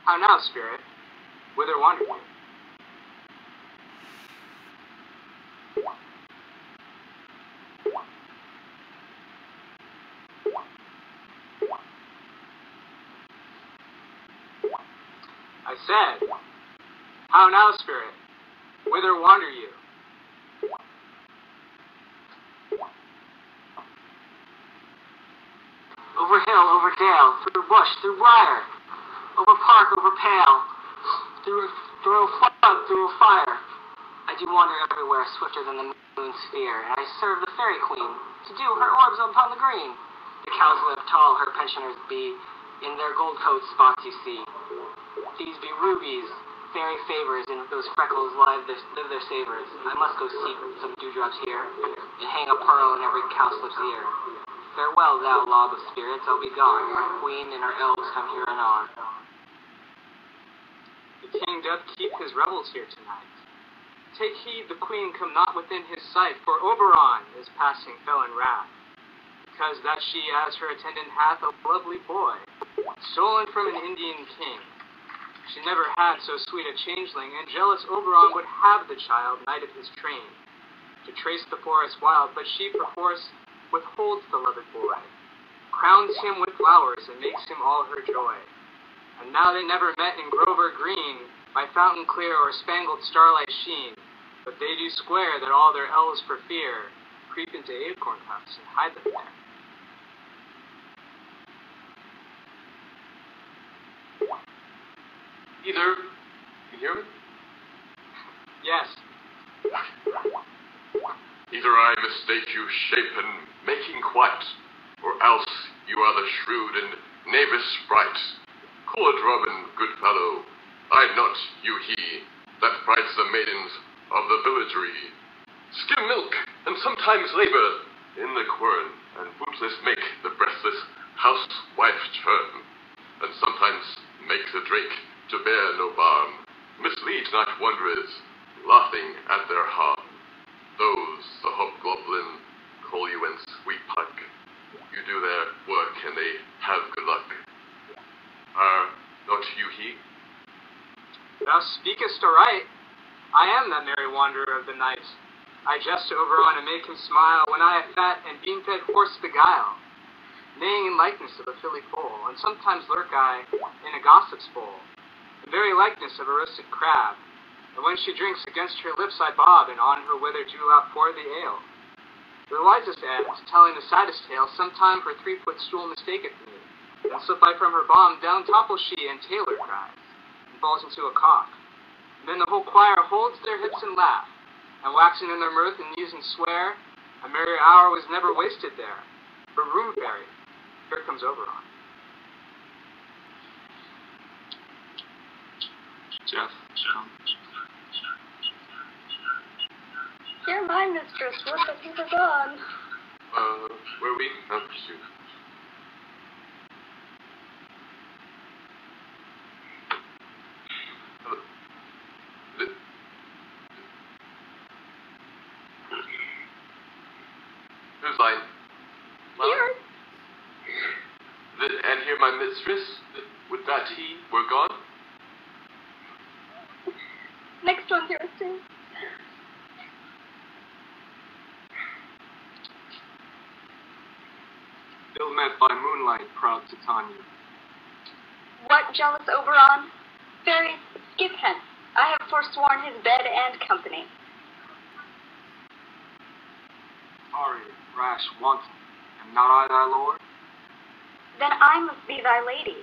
How now, spirit? Whither wander you? I said, how now, spirit? Whither wander you? Over hill, over dale, through bush, through briar, over park, over pale, through a flood, through a fire. I do wander everywhere, swifter than the moon's sphere, and I serve the fairy queen, to do her orbs upon the green. The cows live tall, her pensioners be, in their gold coats spots you see. These be rubies, fairy favors, and those freckles live their savors. I must go seek some dewdrops here, and hang a pearl in every cowslip's ear. Farewell, thou lob of spirits, I'll be gone. Our queen and our elves come here anon. The king doth keep his revels here tonight. Take heed the queen come not within his sight, for Oberon is passing fell in wrath, because that she as her attendant hath a lovely boy, stolen from an Indian king. She never had so sweet a changeling, and jealous Oberon would have the child, knight of his train, to trace the forest wild, but she perforce withholds the loved boy, crowns him with flowers, and makes him all her joy. And now they never met in grove or green, by fountain clear or spangled starlight sheen, but they do square that all their elves for fear creep into acorn cups and hide them there. Either, you hear me? Yes. Either I mistake you shape and making quite, or else you are the shrewd and knavish sprite. Cold Robin, good fellow, I not you he, that frights the maidens of the villagery. Skim milk, and sometimes labor in the quern, and bootless make the breathless housewife churn, and sometimes make the drake to bear no balm, mislead not wanderers, laughing at their harm. Those, the hobgoblin, call you and sweet puck. You do their work, and they have good luck. Are not you he? Thou speakest aright. I am that merry wanderer of the night. I jest to Oberon and make him smile, when I a fat and bean-fed horse beguile, neighing in likeness of a filly foal, and sometimes lurk I in a gossip's bowl, the very likeness of a roasted crab. And when she drinks, against her lips I bob, and on her wither dewlap pour the ale. The wisest adds, telling the saddest tale, sometime her 3-foot stool mistaketh me, and slip I from her balm, down topples she, and Taylor cries, and falls into a cough. And then the whole choir holds their hips and laugh, and waxing in their mirth and muse and swear, a merry hour was never wasted there. But room fairy, here comes Oberon. Jeff. You're my mistress. What have you done? Where we? Shoot. Who's line? Here. And here my mistress? Would that he were gone? Next one here too. Ill met by moonlight, proud Titania. What, jealous Oberon? Fairies, skip hence. I have forsworn his bed and company. Sorry, rash, wanton, am not I thy lord? Then I must be thy lady.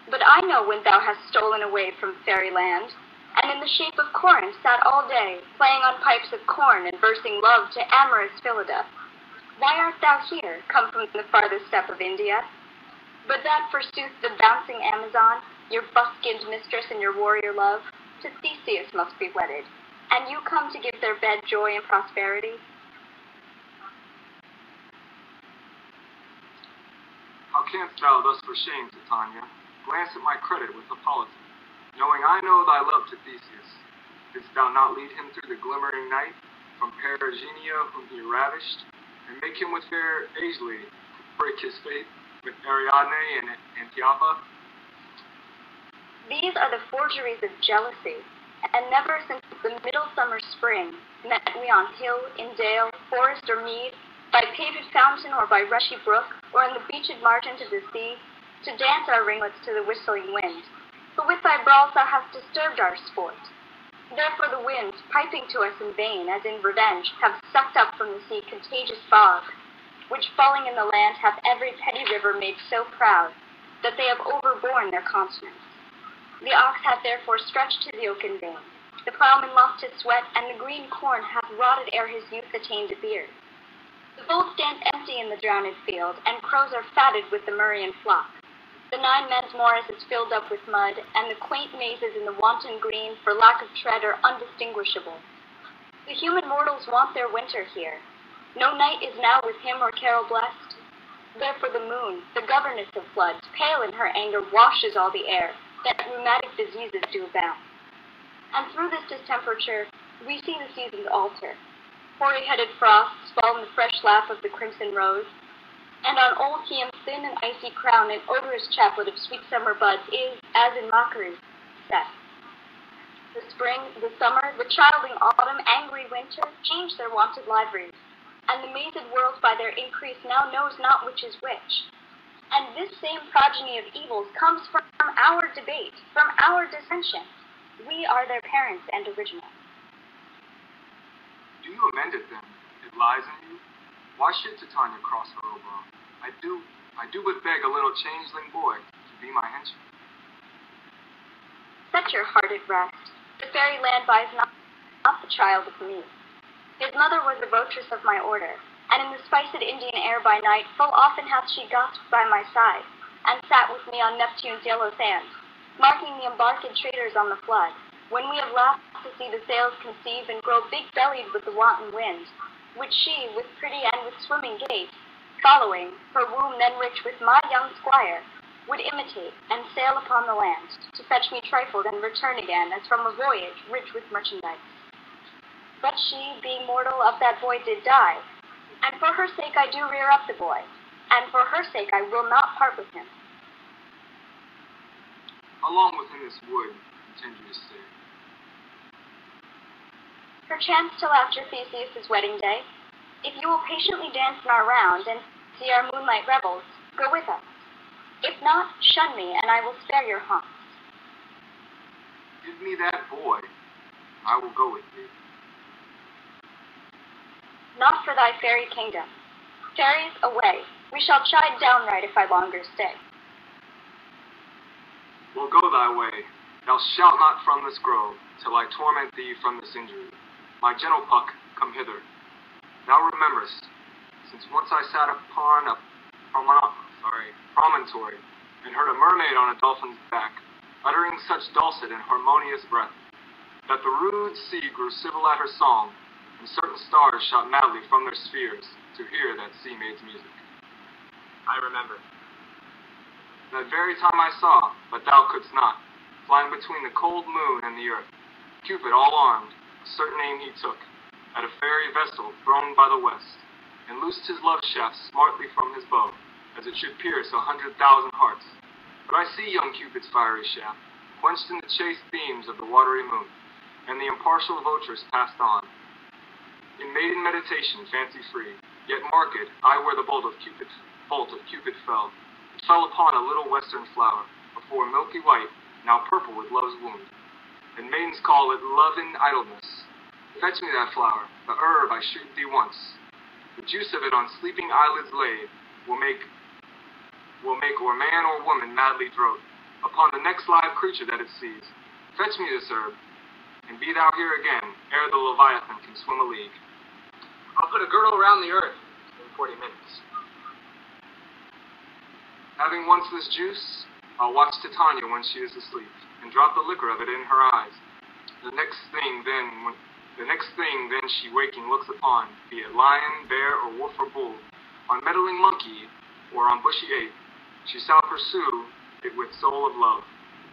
But I know when thou hast stolen away from fairyland, and in the shape of corn sat all day, playing on pipes of corn and versing love to amorous Phillida. Why art thou here, come from the farthest step of India? But that, forsooth, the bouncing Amazon, your busked mistress and your warrior love, to Theseus must be wedded, and you come to give their bed joy and prosperity? How canst thou thus for shame, Titania, glance at my credit with Hippolyta, knowing I know thy love to Theseus? Didst thou not lead him through the glimmering night, from Perigenia whom he ravished, and make him with fair Aisley break his faith with Ariadne and Antiopa? These are the forgeries of jealousy, and never since the middle summer spring met we on hill, in dale, forest, or mead, by paved fountain or by rushy brook, or in the beached margin of the sea, to dance our ringlets to the whistling wind. But with thy brawls thou hast disturbed our sport. Therefore the winds, piping to us in vain, as in revenge, have sucked up from the sea contagious fog, which falling in the land hath every petty river made so proud, that they have overborne their continents. The ox hath therefore stretched to the oaken vein, the ploughman lost his sweat, and the green corn hath rotted ere his youth attained a beard. The fold stand empty in the drowned field, and crows are fatted with the Murrian flock. The 9 men's morris is filled up with mud, and the quaint mazes in the wanton green, for lack of tread, are undistinguishable. The human mortals want their winter here. No night is now with him or carol blessed. Therefore the moon, the governess of floods, pale in her anger, washes all the air, that rheumatic diseases do abound. And through this distemperature, we see the seasons alter. Hoary-headed frosts fall in the fresh lap of the crimson rose, and on old Hiam's thin and icy crown an odorous chaplet of sweet summer buds is, as in mockery, set. The spring, the summer, the childing autumn, angry winter, change their wonted liveries, and the mazed world by their increase now knows not which is which. And this same progeny of evils comes from our debate, from our dissension. We are their parents and original. Do you amend it then? It lies in you? Why should Titania cross her overall? I do but beg a little changeling boy to be my henchman. Set your heart at rest. The fairy land buys not the child of me. His mother was a votress of my order, and in the spiced Indian air by night full often hath she gossiped by my side, and sat with me on Neptune's yellow sands, marking the embarked traders on the flood, when we have laughed to see the sails conceive and grow big-bellied with the wanton wind, which she, with pretty and with swimming gait, following, her womb then rich with my young squire, would imitate, and sail upon the land, to fetch me trifled and return again, as from a voyage rich with merchandise. But she, being mortal, of that boy did die, and for her sake I do rear up the boy, and for her sake I will not part with him. How long within this wood intend you to stay? Perchance till after Theseus' wedding day. If you will patiently dance in our round, and see our moonlight revels, go with us. If not, shun me, and I will spare your haunts. Give me that boy, I will go with thee. Not for thy fairy kingdom. Fairies, away. We shall chide downright if I longer stay. Well, go thy way. Thou shalt not from this grove, till I torment thee from this injury. My gentle Puck, come hither. Thou rememberest, since once I sat upon a promontory, and heard a mermaid on a dolphin's back, uttering such dulcet and harmonious breath, that the rude sea grew civil at her song, and certain stars shot madly from their spheres to hear that sea maid's music. I remember. That very time I saw, but thou couldst not, flying between the cold moon and the earth, Cupid all armed, a certain aim he took, at a fairy vessel thrown by the west, and loosed his love shaft smartly from his bow, as it should pierce 100,000 hearts. But I see young Cupid's fiery shaft, quenched in the chaste beams of the watery moon, and the impartial votress passed on. In maiden meditation, fancy free, yet marked, I where the bolt of Cupid fell. It fell upon a little western flower, before milky white, now purple with love's wound. And maidens call it love in idleness. Fetch me that flower, the herb I shewed thee once. The juice of it on sleeping eyelids laid will make or man or woman madly droat upon the next live creature that it sees. Fetch me this herb, and be thou here again ere the Leviathan can swim a league. I'll put a girdle around the earth in 40 minutes. Having once this juice, I'll watch Titania when she is asleep, and drop the liquor of it in her eyes. The next thing then she waking looks upon, be it lion, bear, or wolf or bull, on meddling monkey, or on bushy ape, she shall pursue it with soul of love.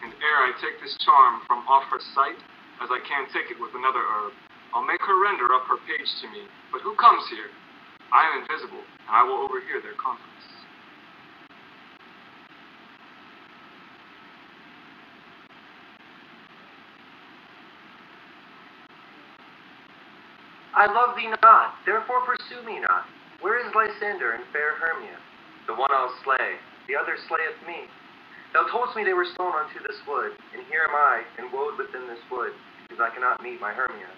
And ere I take this charm from off her sight, as I can take it with another herb, I'll make her render up her page to me. But who comes here? I am invisible, and I will overhear their conference. I love thee not, therefore pursue me not. Where is Lysander and fair Hermia? The one I'll slay, the other slayeth me. Thou toldst me they were stolen unto this wood, and here am I, enwoed within this wood, because I cannot meet my Hermia.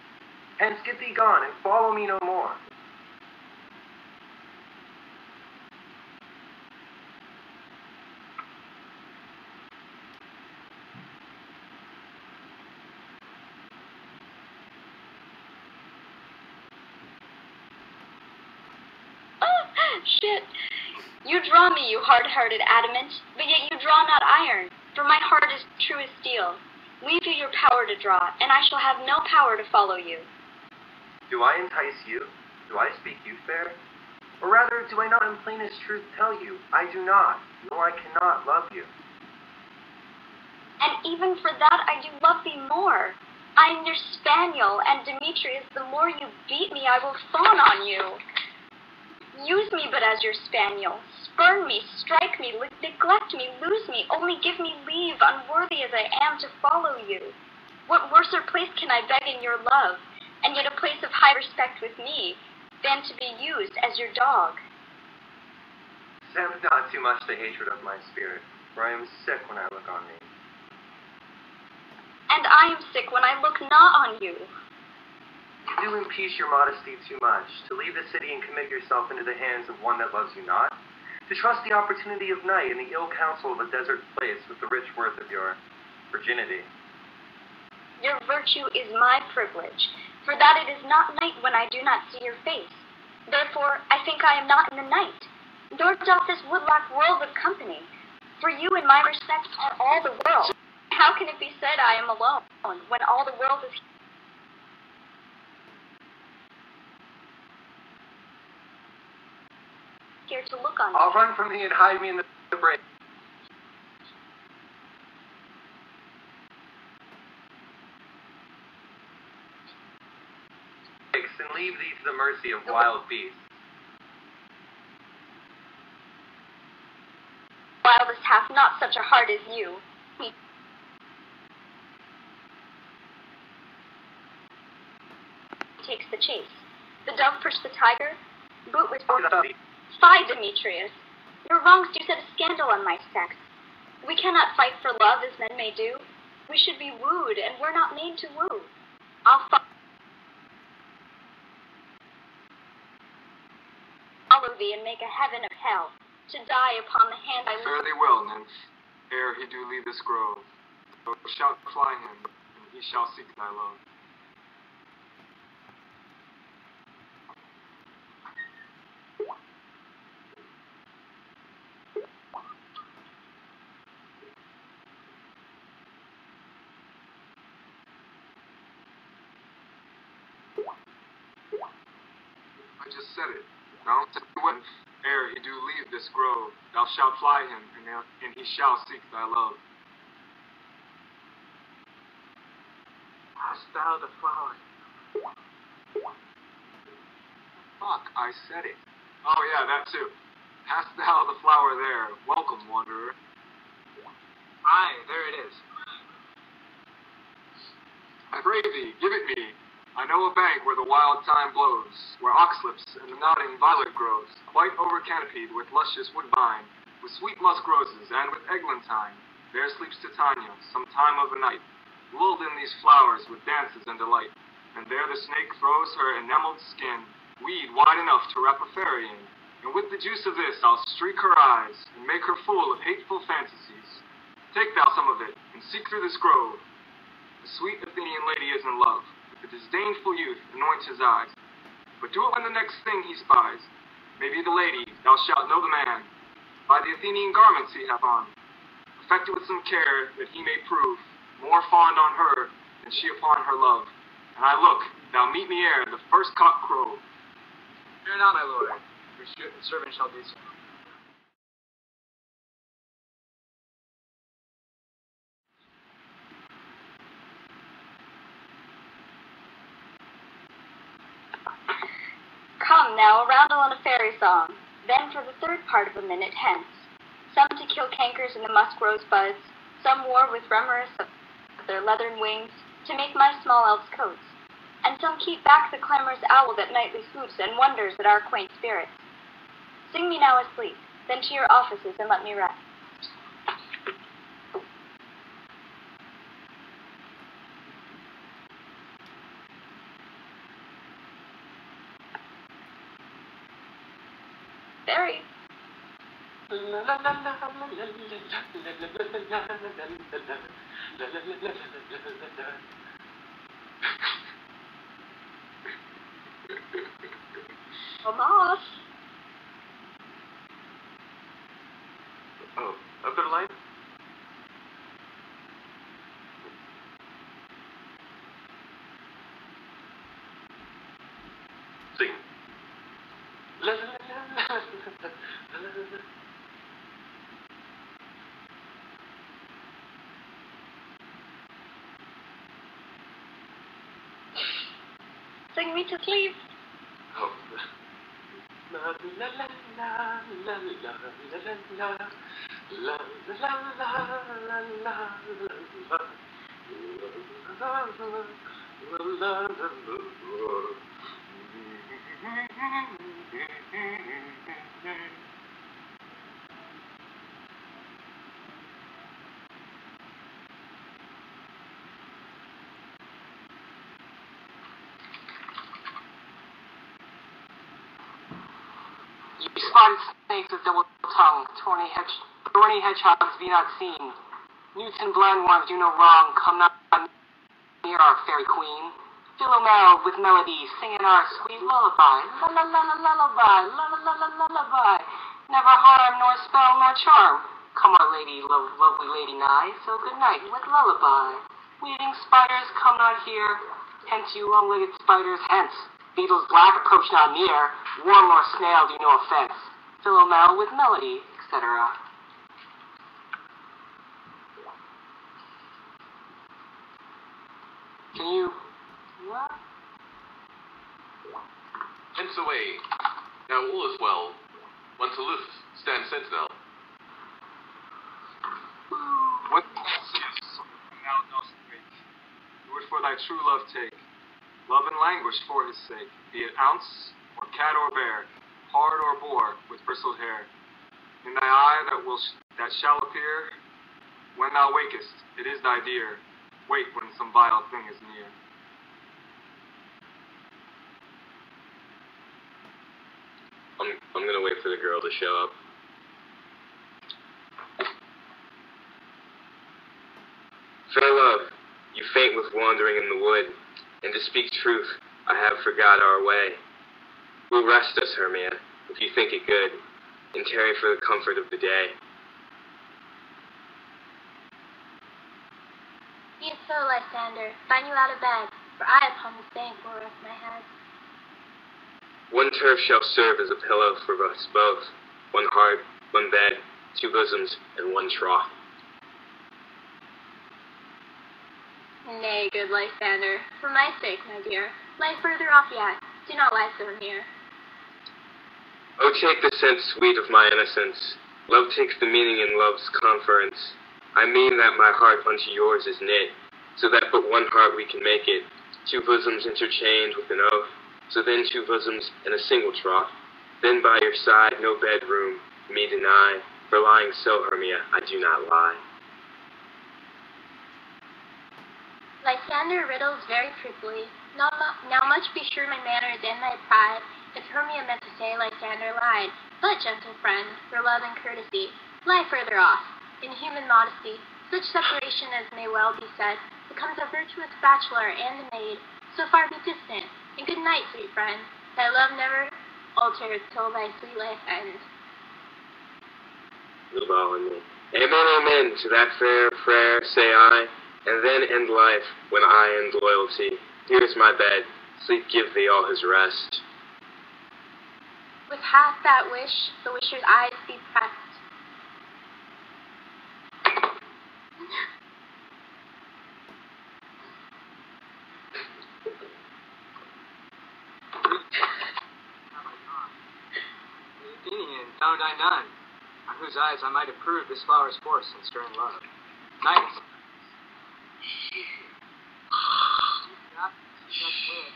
Hence get thee gone, and follow me no more. Shit! You draw me, you hard-hearted adamant, but yet you draw not iron, for my heart is true as steel. Leave you your power to draw, and I shall have no power to follow you. Do I entice you? Do I speak you fair? Or rather, do I not in plainest truth tell you, I do not, nor I cannot love you? And even for that I do love thee more. I am your spaniel, and Demetrius, the more you beat me, I will fawn on you. Use me but as your spaniel. Spurn me, strike me, neglect me, lose me, only give me leave, unworthy as I am, to follow you. What worser place can I beg in your love, and yet a place of high respect with me, than to be used as your dog? Tempt not too much the hatred of my spirit, for I am sick when I look on thee. And I am sick when I look not on you. You do impeach your modesty too much, to leave the city and commit yourself into the hands of one that loves you not, to trust the opportunity of night and the ill counsel of a desert place with the rich worth of your virginity. Your virtue is my privilege, for that it is not night when I do not see your face. Therefore, I think I am not in the night, nor doth this wood lack world of company, for you in my respect are all the world. How can it be said I am alone, when all the world is here to look on me? I'll run from thee and hide me in the brake. And leave thee to the mercy of wild beasts. Wildest hath not such a heart as you. He takes the chase. The dove pushed the tiger. Boot with Fie, Demetrius. Your wrongs do set a scandal on my sex. We cannot fight for love as men may do. We should be wooed, and we're not made to woo. I'll follow thee and make a heaven of hell, to die upon the hand I Fare thee well, nymph, ere he do leave this grove. Thou shalt fly him, and he shall seek thy love. I just said it. Now, ere he do leave this grove, thou shalt fly him, and he shall seek thy love. Hast thou the flower? Fuck, I said it. Oh yeah, that too. Hast thou the flower there? Welcome, wanderer. Aye, there it is. I pray thee, give it me. I know a bank where the wild thyme blows, where oxlips and the nodding violet grows, quite over canopied with luscious woodbine, with sweet musk roses, and with eglantine. There sleeps Titania, some time of the night, lulled in these flowers with dances and delight. And there the snake throws her enamelled skin, weed wide enough to wrap a fairy in. And with the juice of this I'll streak her eyes, and make her full of hateful fantasies. Take thou some of it, and seek through this grove. The sweet Athenian lady is in love. The disdainful youth anoints his eyes. But do it when the next thing he spies. Maybe the lady, thou shalt know the man, by the Athenian garments he hath on. Affect it with some care, that he may prove more fond on her than she upon her love. And I look, thou meet me ere the first cock crow. Fear not, my lord, your servant shall do so. Come now, a roundel and a fairy song. Then for the third part of a minute hence. Some to kill cankers in the musk rose buds, some war with remoras of their leathern wings, to make my small elves coats. and some keep back the clamorous owl that nightly hoots and wonders at our quaint spirits. Sing me now asleep, then to your offices and let me rest. Fairy. Almost. Oh, a bit of light? Sing. La la la la la la la. Sing me to sleep. Oh. La la la la la la la la la la la la la. You spotted snakes with double tongue, thorny hedgehogs be not seen. Newts and blind ones do no wrong, come not near our fairy queen. Philomel with melody, singing our sweet lullaby. La la la la lullaby, la la la la lullaby. Never harm, nor spell, nor charm. Come our lady, lovely lady nigh, so good night with lullaby. Weaving spiders come not here, hence you long-legged spiders, hence. Beetles black approach not near, worm nor snail do no offense. Philomel with melody, etc. Can you... what? Hence away. Now all is well. Once aloof, stand sentinel. What thou dost break, do it for thy true love take. Love and languish for his sake, be it ounce, or cat or bear, hard or boar, with bristled hair. In thy eye that shall appear, when thou wakest, it is thy dear. Wait when some vile thing is near. I'm gonna wait for the girl to show up. Fair love, you faint with wandering in the wood, and to speak truth, I have forgot our way. We'll rest us, Hermia, if you think it good, and tarry for the comfort of the day. Be it so, Lysander, find you out of bed, for I upon this bank will rest my head. One turf shall serve as a pillow for us both, one heart, one bed, two bosoms, and one trough. Nay, good Lysander, for my sake, my dear, lie further off yet, do not lie so near. Oh, take the sense sweet of my innocence. Love takes the meaning in love's conference. I mean that my heart unto yours is knit, so that but one heart we can make it, two bosoms interchained with an oath, so then two bosoms in a single trough. Then by your side no bedroom me deny, for lying so, Hermia, I do not lie. Lysander riddles very truthfully. Now much be sure my manners and my pride. If Hermia meant to say, Lysander lied. But, gentle friend, for love and courtesy, lie further off. In human modesty, such separation as may well be said, becomes a virtuous bachelor and a maid. So far be distant, and good night, sweet friend. Thy love never alters till thy sweet life ends. Amen, amen, to that fair prayer say I, and then end life when I end loyalty. Here is my bed, sleep give thee all his rest. With half that wish, the wisher's eyes be pressed. Hipinion found I none, on whose eyes I might approve this flower's force and stirring love. Night. just live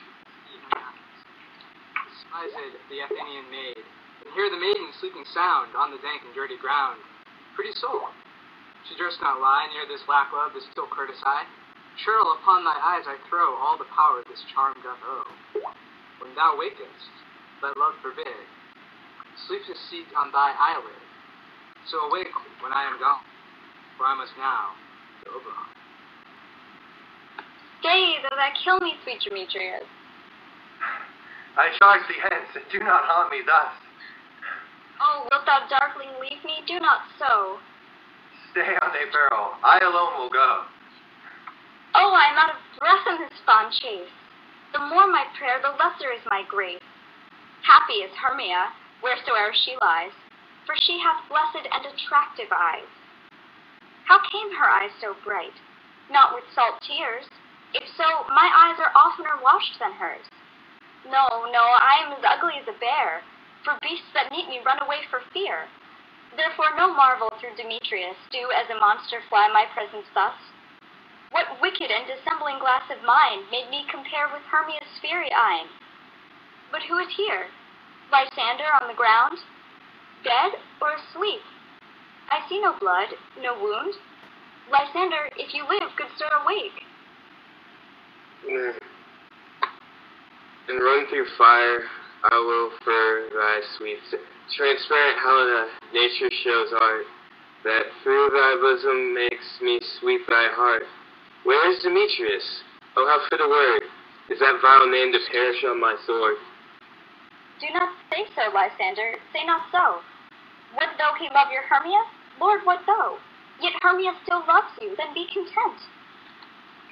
even Athens. Despised the Athenian maid, and hear the maiden sleeping sound on the dank and dirty ground. Pretty soul, she durst not lie near this lack love, this still courteous eye. Churl, upon thy eyes I throw all the power this charm doth owe. When thou wakest, let love forbid, sleep to seat on thy eyelid. So awake when I am gone, for I must now to Oberon. Stay, though thou kill me, sweet Demetrius. I charge thee hence, and do not haunt me thus. Oh, wilt thou darkling leave me? Do not so. Stay on thy peril, I alone will go. Oh, I am out of breath in this fond chase. The more my prayer, the lesser is my grace. Happy is Hermia, wheresoe'er she lies, for she hath blessed and attractive eyes. How came her eyes so bright? Not with salt tears. If so, my eyes are oftener washed than hers. No, I am as ugly as a bear, for beasts that meet me run away for fear. Therefore no marvel through Demetrius do as a monster fly my presence thus. What wicked and dissembling glass of mine made me compare with Hermia's fiery eyne? But who is here? Lysander on the ground? Dead or asleep? I see no blood, no wound. Lysander, if you live, good sir, awake. And run through fire, I will for thy sweet transparent Helena, nature shows art, that through thy bosom makes me sweep thy heart. Where is Demetrius? Oh, how fit a word is that vile name to perish on my sword. Do not say so, Lysander, say not so. Would though he love your Hermia? Lord, what though? Yet Hermia still loves you, then be content.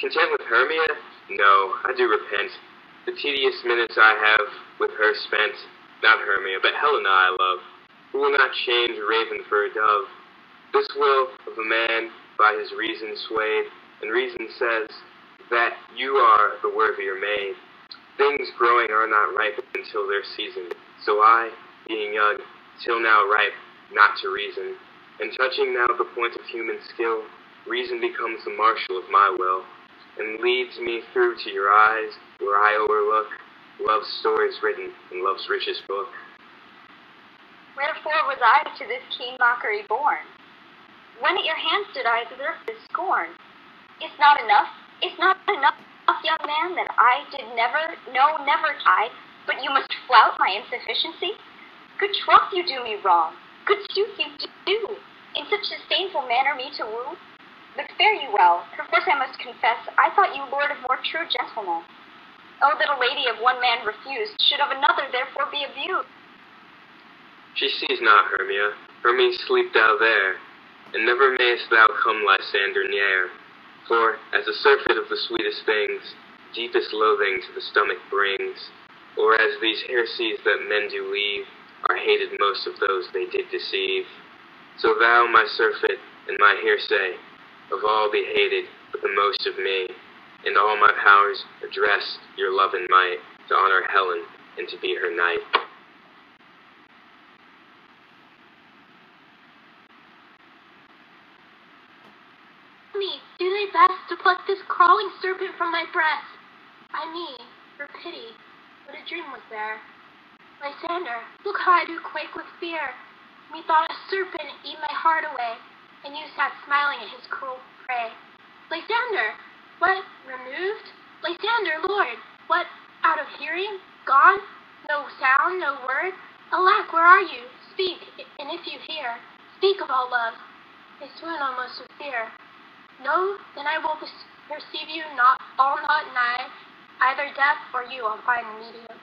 Content with Hermia? No, I do repent. The tedious minutes I have with her spent, not Hermia, but Helena I love, who will not change a raven for a dove. This will of a man by his reason swayed, and reason says that you are the worthier maid. Things growing are not ripe until their season, so I, being young, till now ripe, not to reason, and touching now the point of human skill, reason becomes the marshal of my will, and leads me through to your eyes, where I overlook love's stories written in love's richest book. Wherefore was I to this keen mockery born? When at your hand stood I observed this scorn. Is not enough, young man, that I did never tie, but you must flout my insufficiency? Good troth you do me wrong, good sooth you do, in such disdainful manner me to woo. But fare you well, perforce I must confess, I thought you lord of more true gentleness. Oh, that a lady of one man refused, should of another therefore be abused. She sees not, Hermia, Hermes, sleep thou there, and never mayst thou come Lysander near. For, as a surfeit of the sweetest things, deepest loathing to the stomach brings, or as these heresies that men do leave, are hated most of those they did deceive. So thou, my surfeit, and my hearsay, of all be hated, but the most of me, and all my powers address your love and might, to honor Helen, and to be her knight. Me, do thy best to pluck this crawling serpent from my breast. I me, for pity, what a dream was there. Lysander, look how I do quake with fear. Methought a serpent eat my heart away, and you sat smiling at his cruel prey. Lysander, what, removed? Lysander, Lord, what, out of hearing? Gone? No sound, no word? Alack, where are you? Speak, and if you hear, speak of all love. I swoon almost with fear. No, then I will perceive you not all not nigh, either death or you I'll find the medium.